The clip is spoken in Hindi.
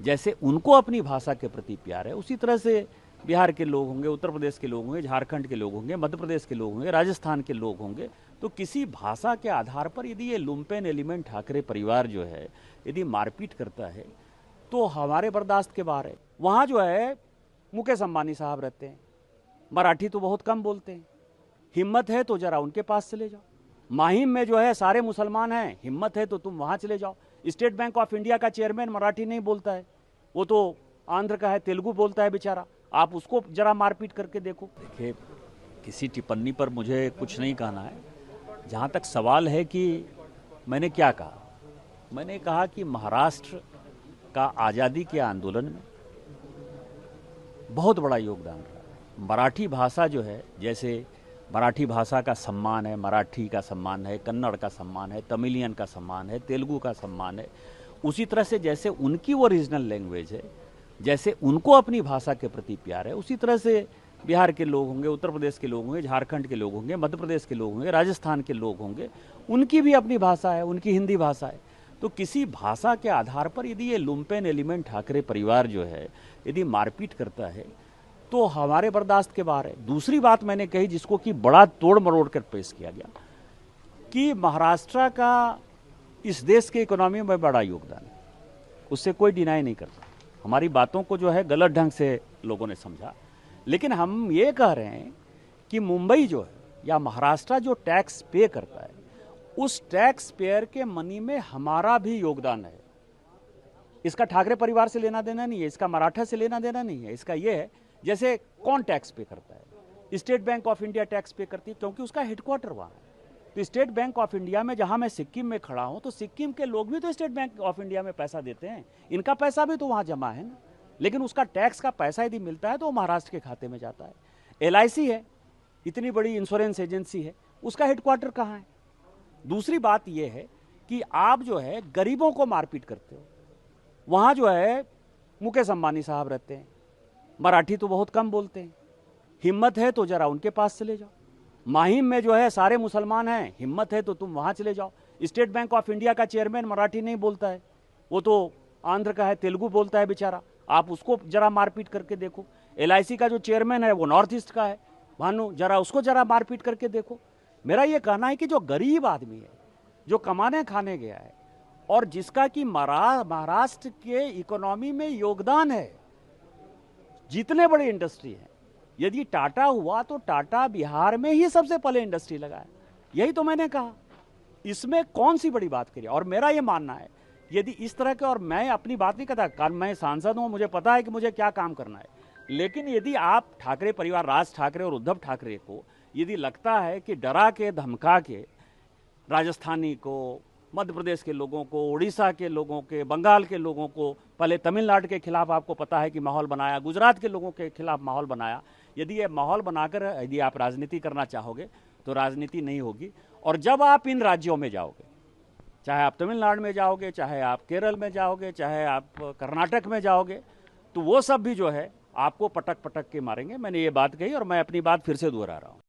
जैसे उनको अपनी भाषा के प्रति प्यार है, उसी तरह से बिहार के लोग होंगे, उत्तर प्रदेश के लोग होंगे, झारखंड के लोग होंगे, मध्य प्रदेश के लोग होंगे, राजस्थान के लोग होंगे। तो किसी भाषा के आधार पर यदि ये लुम्पेन एलिमेंट ठाकरे परिवार जो है यदि मारपीट करता है तो हमारे बर्दाश्त के बाहर है। वहाँ जो है मुकेश अंबानी साहब रहते हैं, मराठी तो बहुत कम बोलते हैं, हिम्मत है तो जरा उनके पास चले जाओ। माहिम में जो है सारे मुसलमान हैं, हिम्मत है तो तुम वहाँ चले जाओ। स्टेट बैंक ऑफ इंडिया का चेयरमैन मराठी नहीं बोलता है, वो तो आंध्र का है, तेलुगु बोलता है बेचारा, आप उसको जरा मारपीट करके देखो। देखिए, किसी टिप्पणी पर मुझे कुछ नहीं कहना है। जहाँ तक सवाल है कि मैंने क्या कहा, मैंने कहा कि महाराष्ट्र का आज़ादी के आंदोलन में बहुत बड़ा योगदान रहा। मराठी भाषा जो है, जैसे मराठी भाषा का सम्मान है, मराठी का सम्मान है, कन्नड़ का सम्मान है, तमिलियन का सम्मान है, तेलुगु का सम्मान है, उसी तरह से जैसे उनकी वो रीजनल लैंग्वेज है, जैसे उनको अपनी भाषा के प्रति प्यार है, उसी तरह से बिहार के लोग होंगे, उत्तर प्रदेश के लोग होंगे, झारखंड के लोग होंगे, मध्य प्रदेश के लोग होंगे, राजस्थान के लोग होंगे, उनकी भी अपनी भाषा है, उनकी हिंदी भाषा है। तो किसी भाषा के आधार पर यदि ये लुम्पेन एलिमेंट ठाकरे परिवार जो है यदि मारपीट करता है तो हमारे बर्दाश्त के बाहर है। दूसरी बात मैंने कही जिसको कि बड़ा तोड़ मरोड़ कर पेश किया गया कि महाराष्ट्र का इस देश के इकोनॉमी में बड़ा योगदान है, उससे कोई डिनाई नहीं करता। हमारी बातों को जो है गलत ढंग से लोगों ने समझा, लेकिन हम ये कह रहे हैं कि मुंबई जो है या महाराष्ट्र जो टैक्स पे करता है, उस टैक्स पेयर के मनी में हमारा भी योगदान है। इसका ठाकरे परिवार से लेना देना नहीं है, इसका मराठा से लेना देना नहीं है। इसका ये है जैसे कौन टैक्स पे करता है, state bank of India tax पे करती है क्योंकि उसका हेडक्वार्टर वहाँ है। तो स्टेट बैंक ऑफ इंडिया में जहाँ मैं सिक्किम में खड़ा हूँ, तो सिक्किम के लोग भी तो स्टेट बैंक ऑफ इंडिया में पैसा देते हैं, इनका पैसा भी तो वहाँ जमा है ना। लेकिन उसका टैक्स का पैसा यदि मिलता है तो वो महाराष्ट्र के खाते में जाता है। LIC है, इतनी बड़ी इंश्योरेंस एजेंसी है, उसका हेडक्वार्टर कहाँ है। दूसरी बात यह है कि आप जो है गरीबों को मारपीट करते हो। वहाँ जो है मुकेश अंबानी साहब रहते हैं, मराठी तो बहुत कम बोलते हैं, हिम्मत है तो जरा उनके पास चले जाओ। माहिम में जो है सारे मुसलमान हैं, हिम्मत है तो तुम वहाँ चले जाओ। स्टेट बैंक ऑफ इंडिया का चेयरमैन मराठी नहीं बोलता है, वो तो आंध्र का है, तेलुगु बोलता है बेचारा, आप उसको जरा मारपीट करके देखो। LIC का जो चेयरमैन है वो नॉर्थ ईस्ट का है, भानु, जरा उसको जरा मारपीट करके देखो। मेरा ये कहना है कि जो गरीब आदमी है, जो कमाने खाने गया है और जिसका कि महाराष्ट्र के इकोनॉमी में योगदान है, जितने बड़ी इंडस्ट्री है, यदि टाटा हुआ तो टाटा बिहार में ही सबसे पहले इंडस्ट्री लगाया। यही तो मैंने कहा, इसमें कौन सी बड़ी बात करी। और मेरा ये मानना है यदि इस तरह के, और मैं अपनी बात नहीं करता, कारण मैं सांसद हूं, मुझे पता है कि मुझे क्या काम करना है, लेकिन यदि आप ठाकरे परिवार, राज ठाकरे और उद्धव ठाकरे को यदि लगता है कि डरा के धमका के राजस्थानी को, मध्य प्रदेश के लोगों को, उड़ीसा के लोगों के, बंगाल के लोगों को, पहले तमिलनाडु के खिलाफ आपको पता है कि माहौल बनाया, गुजरात के लोगों के खिलाफ माहौल बनाया, यदि ये माहौल बनाकर यदि आप राजनीति करना चाहोगे तो राजनीति नहीं होगी। और जब आप इन राज्यों में जाओगे, चाहे आप तमिलनाडु में जाओगे, चाहे आप केरल में जाओगे, चाहे आप कर्नाटक में जाओगे, तो वो सब भी जो है आपको पटक पटक के मारेंगे। मैंने ये बात कही और मैं अपनी बात फिर से दोहरा रहा हूँ।